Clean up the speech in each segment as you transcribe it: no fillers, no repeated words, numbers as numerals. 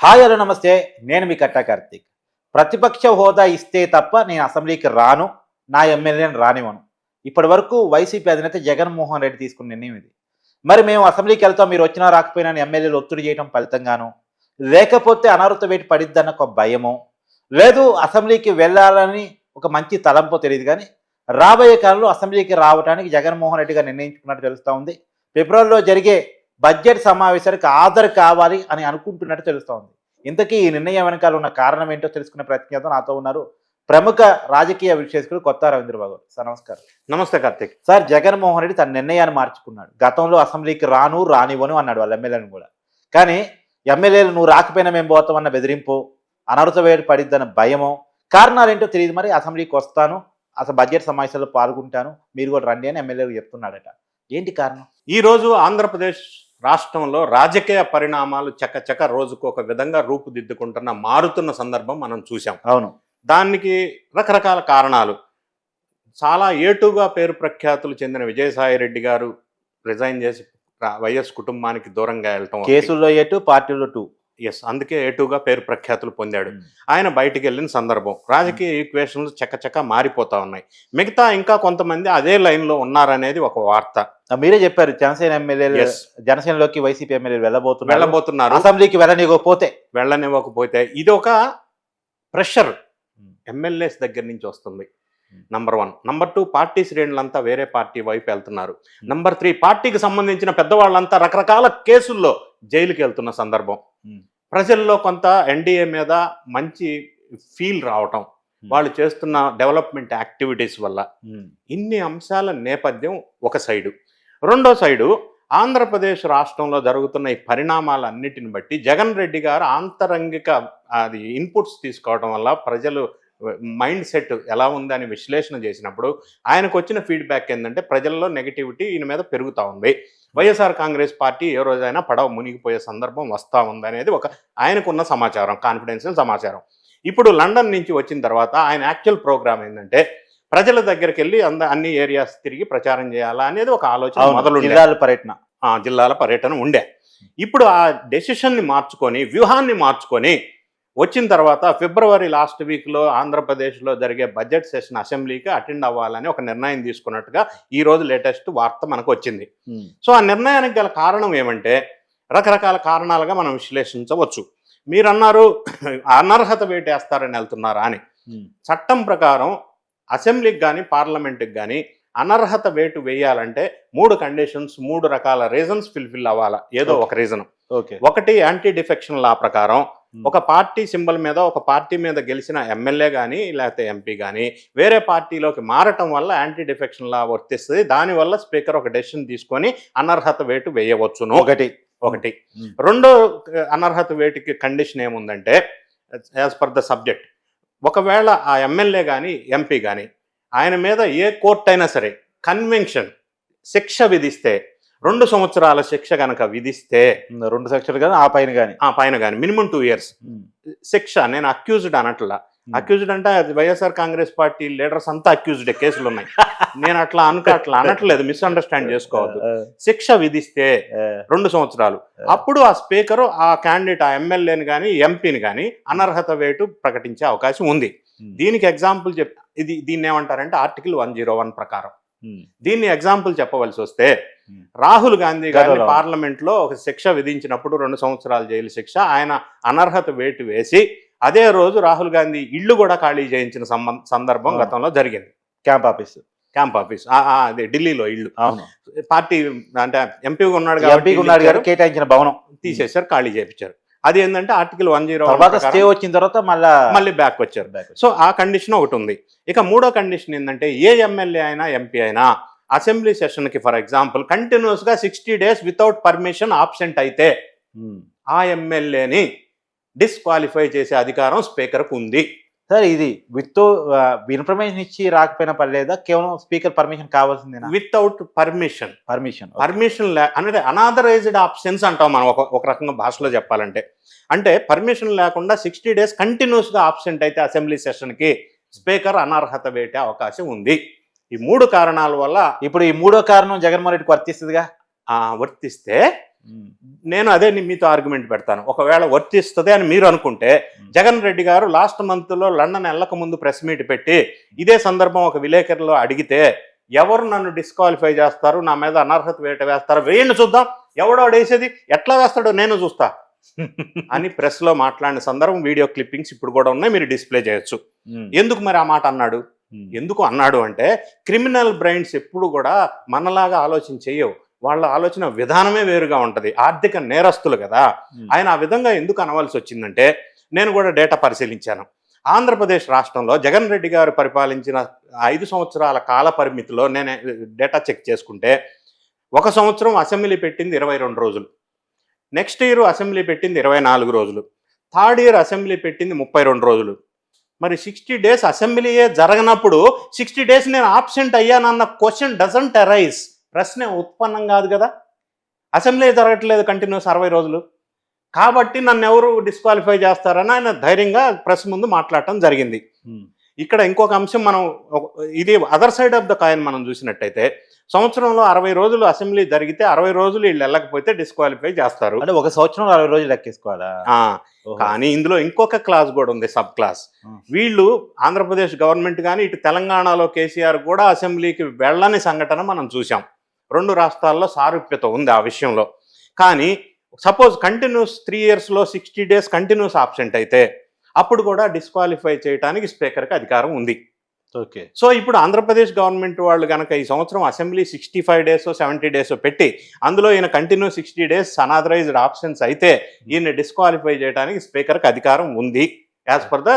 Hi hello నమస్తే. నేను మీ కట్టా కార్తీక్. ప్రతిపక్ష హోదా ఇస్తే తప్ప నేను అసెంబ్లీకి రాను, నా ఎమ్మెల్యేని రానివ్వను. ఇప్పటివరకు వైసీపీ అధినేత జగన్మోహన్ రెడ్డి తీసుకున్న నిర్ణయం ఇది. మరి మేము అసెంబ్లీకి వెళ్తాం, మీరు వచ్చినా రాకపోయినా అని ఎమ్మెల్యేలు ఒత్తిడి చేయడం ఫలితంగానో, లేకపోతే అనారుత వేటు పడిద్దన్న ఒక భయమో, లేదు అసెంబ్లీకి వెళ్ళాలని ఒక మంచి తలంపో తెలియదు కానీ, రాబోయే కాలంలో అసెంబ్లీకి రావడానికి జగన్మోహన్ రెడ్డి గారు నిర్ణయించుకున్నట్టు తెలుస్తూ ఉంది. ఫిబ్రవరిలో జరిగే బడ్జెట్ సమావేశానికి హాజరు కావాలి అని అనుకుంటున్నట్టు తెలుస్తూ ఉంది. ఇంతకీ ఈ నిర్ణయం వెనకాల ఉన్న కారణం ఏంటో తెలుసుకునే ప్రయత్నం నాతో ఉన్నారు ప్రముఖ రాజకీయ విశ్లేషకుడు కొత్త రవీంద్రబాబు. సార్ నమస్కారం. నమస్తే కార్తీక్. సార్, జగన్మోహన్ రెడ్డి తన నిర్ణయాన్ని మార్చుకున్నాడు. గతంలో అసెంబ్లీకి రానివ్వను అన్నాడు వాళ్ళ ఎమ్మెల్యేలను కూడా. కానీ ఎమ్మెల్యేలు నువ్వు రాకపోయినా మేము పోతామన్న బెదిరింపు, అనర్హత వేడి పడిద్దన్న భయమో, కారణాలు ఏంటో తెలియదు. మరి అసెంబ్లీకి వస్తాను, అసలు బడ్జెట్ సమావేశాల్లో పాల్గొంటాను, మీరు కూడా రండి అని ఎమ్మెల్యేలు చెప్తున్నాడట. ఏంటి కారణం? ఈరోజు ఆంధ్రప్రదేశ్ రాష్ట్రంలో రాజకీయ పరిణామాలు చకచక రోజుకు ఒక విధంగా రూపుదిద్దుకుంటున్న మారుతున్న సందర్భం మనం చూసాం. అవును. దానికి రకరకాల కారణాలు. చాలా ఏటుగా పేరు ప్రఖ్యాతులు చెందిన విజయసాయిరెడ్డి గారు రిజైన్ చేసి వైఎస్ కుటుంబానికి దూరంగా వెళ్ళటం, కేసుల్లో ఏటు, పార్టీలో టూ. అందుకే ఏటుగా పేరు ప్రఖ్యాతులు పొందాడు. ఆయన బయటికి వెళ్ళిన సందర్భం, రాజకీయ ఈక్వేషన్లు చకచక మారిపోతా ఉన్నాయి. మిగతా ఇంకా కొంతమంది అదే లైన్లో ఉన్నారనేది ఒక వార్త. మీరే చెప్పారు, జనసేన ఎమ్మెల్యేలు జనసేనలోకి వైసీపీ ఎమ్మెల్యేలు వెళ్ళబోతున్నారు. అసెంబ్లీకి వెళ్ళనివ్వకపోతే ఇది ఒక ప్రెషర్ ఎమ్మెల్యేస్ దగ్గర నుంచి వస్తుంది. నంబర్ 1. నంబర్ 2, పార్టీ శ్రేణులంతా వేరే పార్టీ వైపు వెళ్తున్నారు. నంబర్ 3, పార్టీకి సంబంధించిన పెద్దవాళ్ళంతా రకరకాల కేసుల్లో జైలుకి వెళ్తున్న సందర్భం. ప్రజల్లో కొంత ఎన్డీఏ మీద మంచి ఫీల్ రావటం, వాళ్ళు చేస్తున్న డెవలప్మెంట్ యాక్టివిటీస్ వల్ల. ఇన్ని అంశాల నేపథ్యం ఒక సైడు. రెండో సైడు, ఆంధ్రప్రదేశ్ రాష్ట్రంలో జరుగుతున్న ఈ పరిణామాలన్నిటిని బట్టి జగన్ రెడ్డి గారు ఆంతరంగిక ఇన్పుట్స్ తీసుకోవడం వల్ల ప్రజలు మైండ్ సెట్ ఎలా ఉందని విశ్లేషణ చేసినప్పుడు ఆయనకు వచ్చిన ఫీడ్బ్యాక్ ఏంటంటే ప్రజల్లో నెగిటివిటీ ఈయన మీద పెరుగుతూ ఉంది. వైఎస్ఆర్ కాంగ్రెస్ పార్టీ ఏ రోజైనా పడవ మునిగిపోయే సందర్భం వస్తూ ఉందనేది ఒక ఆయనకున్న సమాచారం, కాన్ఫిడెన్షియల్ సమాచారం. ఇప్పుడు లండన్ నుంచి వచ్చిన తర్వాత ఆయన యాక్చువల్ ప్రోగ్రామ్ ఏంటంటే ప్రజల దగ్గరికి వెళ్ళి అన్ని ఏరియాస్ తిరిగి ప్రచారం చేయాలా అనేది ఒక ఆలోచన మొదలు జిల్లాల పర్యటన ఉండే. ఇప్పుడు ఆ డెసిషన్ని మార్చుకొని, వ్యూహాన్ని మార్చుకొని వచ్చిన తర్వాత ఫిబ్రవరి లాస్ట్ వీక్లో ఆంధ్రప్రదేశ్లో జరిగే బడ్జెట్ సెషన్ అసెంబ్లీకి అటెండ్ అవ్వాలని ఒక నిర్ణయం తీసుకున్నట్టుగా ఈరోజు లేటెస్ట్ వార్త మనకు వచ్చింది. సో ఆ నిర్ణయానికి గల కారణం ఏమంటే రకరకాల కారణాలుగా మనం విశ్లేషించవచ్చు. మీరన్నారు అనర్హత వేటేస్తారని వెళ్తున్నారా అని. చట్టం ప్రకారం అసెంబ్లీకి కానీ పార్లమెంట్కి కానీ అనర్హత వేటు వేయాలంటే 3 కండిషన్స్, 3 రకాల రీజన్స్ ఫిల్ఫిల్ అవ్వాలా. ఏదో ఒక రీజన్. ఒకటి, యాంటీ డిఫెక్షన్ లా ప్రకారం ఒక పార్టీ సింబల్ మీద ఒక పార్టీ మీద గెలిచిన ఎమ్మెల్యే కానీ లేకపోతే ఎంపీ కానీ వేరే పార్టీలోకి మారటం వల్ల యాంటీ డిఫెక్షన్ లా వర్తిస్తుంది. దానివల్ల స్పీకర్ ఒక డెసిషన్ తీసుకొని అనర్హత వేటు వేయవచ్చును. ఒకటి. రెండో అనర్హత వేటుకి కండిషన్ ఏముందంటే యాజ్ పర్ ద సబ్జెక్ట్, ఒకవేళ ఆ ఎమ్మెల్యే కానీ ఎంపీ కానీ ఆయన మీద ఏ కోర్టు అయినా సరే కన్వెన్షన్ శిక్ష విధిస్తే, 2 సంవత్సరాల శిక్ష కనుక విధిస్తే, 2 సెక్షన్లు కానీ ఆ పైన కానీ మినిమం 2 years శిక్ష. నేను అక్యూజ్డ్ అనట్లా. అక్యూజ్డ్ అంటే వైఎస్ఆర్ కాంగ్రెస్ పార్టీ లీడర్స్ అంతా అక్యూజ్డ్ కేసులు ఉన్నాయి. నేను అట్లా అనట్లేదు, మిస్అండర్స్టాండ్ చేసుకోవద్దు. శిక్ష విధిస్తే 2 సంవత్సరాలు, అప్పుడు ఆ స్పీకరు ఆ క్యాండిడేట్, ఆ ఎమ్మెల్యేని కానీ ఎంపీని కానీ అనర్హత వేటు ప్రకటించే అవకాశం ఉంది. దీనికి ఎగ్జాంపుల్ దీన్ని ఏమంటారంటే ఆర్టికల్ 101 ప్రకారం. దీన్ని ఎగ్జాంపుల్ చెప్పవలసి వస్తే, రాహుల్ గాంధీ గారిని పార్లమెంట్ లో ఒక శిక్ష విధించినప్పుడు 2 సంవత్సరాల జైలు శిక్ష, ఆయన అనర్హత వేటు వేసి అదే రోజు రాహుల్ గాంధీ ఇల్లు కూడా ఖాళీ చేయించిన సందర్భం గతంలో జరిగింది. క్యాంప్ ఆఫీస్ అదే ఢిల్లీలో ఇల్లు. పార్టీ అంటే ఎంపీగా ఉన్నాడు కాబట్టి కేటాయించిన భవనం తీసేశారు, ఖాళీ చేయించారు. అది ఏంటంటే ఆర్టికల్ 101 స్టే వచ్చిన తర్వాత మళ్ళీ బ్యాక్ వచ్చారు. సో ఆ కండిషన్ ఒకటి ఉంది. ఇక మూడో కండిషన్ ఏంటంటే ఏ ఎమ్మెల్యే అయినా ఎంపీ అయినా అసెంబ్లీ సెషన్కి ఫర్ ఎగ్జాంపుల్ కంటిన్యూస్గా 60 days వితౌట్ పర్మిషన్ ఆబ్సెంట్ అయితే ఆ ఎమ్మెల్యేని డిస్క్వాలిఫై చేసే అధికారం స్పీకర్కు ఉంది. సార్, ఇది విత్ ఇన్ఫర్మేషన్ ఇచ్చి రాకపోయినా పర్లేదా? కేవలం స్పీకర్ పర్మిషన్ కావాల్సిందేనా? వితౌట్ పర్మిషన్ అంటే అనాథరైజ్డ్ ఆప్షన్స్ అంటాం మనం ఒక రకంగా భాషలో చెప్పాలంటే. అంటే పర్మిషన్ లేకుండా 60 days కంటిన్యూస్గా ఆబ్సెంట్ అయితే అసెంబ్లీ సెషన్కి స్పీకర్ అనర్హత వేటే అవకాశం ఉంది. ఈ 3 కారణాల వల్ల ఇప్పుడు ఈ 3వ కారణం జగన్మోహన్ రెడ్డికి వర్తిస్తుందిగా. వర్తిస్తే నేను అదే మీతో ఆర్గ్యుమెంట్ పెడతాను. ఒకవేళ వర్తిస్తుంది అని మీరు అనుకుంటే, జగన్ రెడ్డి గారు లాస్ట్ మంత్లో లండన్ వెళ్ళక ముందు ప్రెస్ మీట్ పెట్టి ఇదే సందర్భం ఒక విలేకరులో అడిగితే, ఎవరు నన్ను డిస్క్వాలిఫై చేస్తారు, నా మీద అనర్హత వేట వేస్తారు, వేయండి చూద్దాం, ఎవడో వేసేది ఎట్లా వేస్తాడో నేను చూస్తా అని ప్రెస్లో మాట్లాడిన సందర్భం వీడియో క్లిప్పింగ్స్ ఇప్పుడు కూడా ఉన్నాయి, మీరు డిస్ప్లే చేయొచ్చు. ఎందుకు మరి ఆ మాట అన్నాడు? ఎందుకు అన్నాడు అంటే, క్రిమినల్ బ్రెయిన్స్ ఎప్పుడు కూడా మనలాగా ఆలోచన చేయవు, వాళ్ళ ఆలోచన విధానమే వేరుగా ఉంటుంది, ఆర్థిక నేరస్తులు కదా. ఆయన ఆ విధంగా ఎందుకు అనవలసి వచ్చిందంటే, నేను కూడా డేటా పరిశీలించాను. ఆంధ్రప్రదేశ్ రాష్ట్రంలో జగన్ రెడ్డి గారు పరిపాలించిన 5 సంవత్సరాల కాల పరిమితిలో నేను డేటా చెక్ చేసుకుంటే, 1 సంవత్సరం అసెంబ్లీ పెట్టింది 22 రోజులు, నెక్స్ట్ ఇయర్ అసెంబ్లీ పెట్టింది 24 రోజులు, థర్డ్ ఇయర్ అసెంబ్లీ పెట్టింది 32 రోజులు. మరి 60 డేస్ అసెంబ్లీయే జరగనప్పుడు 60 డేస్ నేను ఆబ్సెంట్ అయ్యానన్న క్వశ్చన్ డజంట్ అరైజ్, ప్రశ్న ఉత్పన్నం కాదు కదా. అసెంబ్లీ జరగట్లేదు కంటిన్యూస్ 60 రోజులు, కాబట్టి నన్ను ఎవరు డిస్క్వాలిఫై చేస్తారని ఆయన ధైర్యంగా ప్రెస్ ముందు మాట్లాడటం జరిగింది. ఇక్కడ ఇంకొక అంశం, మనం ఇది other side of the coin మనం చూసినట్టయితే, సంవత్సరంలో 60 రోజులు అసెంబ్లీ జరిగితే 60 రోజులు వీళ్ళు వెళ్ళకపోతే డిస్క్వాలిఫై చేస్తారు. అంటే ఒక సంవత్సరంలో 60 రోజులు లెక్కేసుకోవాలా? కానీ ఇందులో ఇంకొక క్లాస్ కూడా ఉంది, సబ్ క్లాస్. వీళ్ళు ఆంధ్రప్రదేశ్ గవర్నమెంట్ కానీ ఇటు తెలంగాణలో కేసీఆర్ కూడా అసెంబ్లీకి వెళ్ళని సంఘటన మనం చూసాం. 2 రాష్ట్రాల్లో సారూప్యత ఉంది ఆ విషయంలో. కానీ సపోజ్ కంటిన్యూస్ 3 ఇయర్స్లో 60 డేస్ కంటిన్యూస్ ఆబ్సెంట్ అయితే అప్పుడు కూడా డిస్క్వాలిఫై చేయడానికి స్పీకర్కి అధికారం ఉంది. ఓకే. సో ఇప్పుడు ఆంధ్రప్రదేశ్ గవర్నమెంట్ వాళ్ళు కనుక ఈ సంవత్సరం అసెంబ్లీ 65 డేస్ 70 డేస్ పెట్టి అందులో ఈయన కంటిన్యూ 60 డేస్ అనాథరైజ్డ్ ఆప్షన్స్ అయితే ఈయన డిస్క్వాలిఫై చేయడానికి స్పీకర్కి అధికారం ఉంది as per the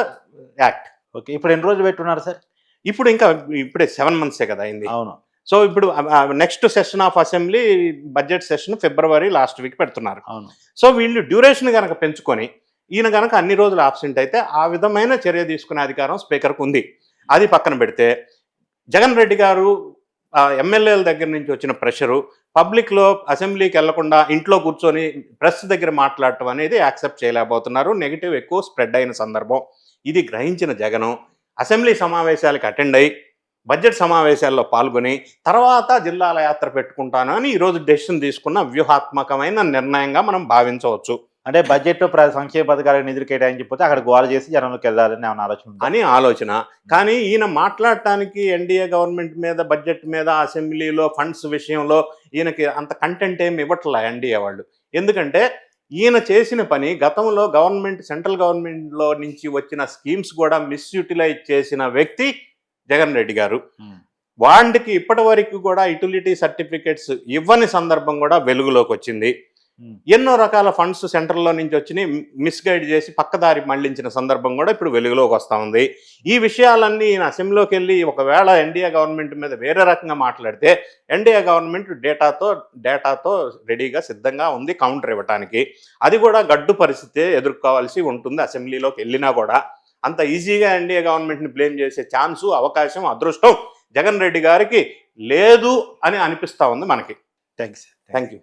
act. Okay. ఇప్పుడు ఎన్ని రోజులు పెట్టున్నారు సార్? ఇప్పుడు ఇంకా ఇప్పుడే 7 మంత్సే కదా అయింది. అవును. సో ఇప్పుడు next session of assembly budget session February last week పెడుతున్నారు. అవును. సో వీళ్ళు డ్యూరేషన్ కనుక పెంచుకొని ఈయన కనుక అన్ని రోజులు ఆబ్సెంట్ అయితే ఆ విధమైన చర్య తీసుకునే అధికారం స్పీకర్కు ఉంది. అది పక్కన పెడితే, జగన్ రెడ్డి గారు ఎమ్మెల్యేల దగ్గర నుంచి వచ్చిన ప్రెషరు, పబ్లిక్లో అసెంబ్లీకి వెళ్లకుండా ఇంట్లో కూర్చొని ప్రెస్ దగ్గర మాట్లాడటం అనేది యాక్సెప్ట్ చేయలేకపోతున్నారు. నెగిటివ్ ఎక్కువ స్ప్రెడ్ అయిన సందర్భం. ఇది గ్రహించిన జగను అసెంబ్లీ సమావేశాలకు అటెండ్ అయ్యి బడ్జెట్ సమావేశాల్లో పాల్గొని తర్వాత జిల్లాల యాత్ర పెట్టుకుంటాను అని ఈరోజు డెసిషన్ తీసుకున్న వ్యూహాత్మకమైన నిర్ణయంగా మనం భావించవచ్చు. అంటే బడ్జెట్ సంక్షేమ పథకాలకు నిధులు కేటాయించిపోతే అక్కడ గోల చేసి జనంలోకి వెళ్ళాలని ఆలోచన. కానీ ఈయన మాట్లాడటానికి ఎన్డీఏ గవర్నమెంట్ మీద, బడ్జెట్ మీద, అసెంబ్లీలో ఫండ్స్ విషయంలో ఈయనకి అంత కంటెంట్ ఏమి ఇవ్వట్లే ఎన్డీఏ వాళ్ళు. ఎందుకంటే ఈయన చేసిన పని గతంలో గవర్నమెంట్, సెంట్రల్ గవర్నమెంట్లో నుంచి వచ్చిన స్కీమ్స్ కూడా మిస్యూటిలైజ్ చేసిన వ్యక్తి జగన్ రెడ్డి గారు. వాటికి ఇప్పటి వరకు కూడా యుటిలిటీ సర్టిఫికెట్స్ ఇవ్వని సందర్భం కూడా వెలుగులోకి వచ్చింది. ఎన్నో రకాల ఫండ్స్ సెంట్రల్లో నుంచి వచ్చి మిస్గైడ్ చేసి పక్కదారి మళ్లించిన సందర్భం కూడా ఇప్పుడు వెలుగులోకి వస్తూ ఉంది. ఈ విషయాలన్నీ ఈయన అసెంబ్లీలోకి వెళ్ళి ఒకవేళ ఎన్డీఏ గవర్నమెంట్ మీద వేరే రకంగా మాట్లాడితే ఎన్డీఏ గవర్నమెంట్ డేటాతో రెడీగా సిద్ధంగా ఉంది కౌంటర్ ఇవ్వడానికి. అది కూడా గడ్డు పరిస్థితి ఎదుర్కోవాల్సి ఉంటుంది. అసెంబ్లీలోకి వెళ్ళినా కూడా అంత ఈజీగా ఎన్డీఏ గవర్నమెంట్ని బ్లేమ్ చేసే ఛాన్సు, అవకాశం, అదృష్టం జగన్ రెడ్డి గారికి లేదు అని అనిపిస్తూ ఉంది మనకి. థ్యాంక్స్. Thank you.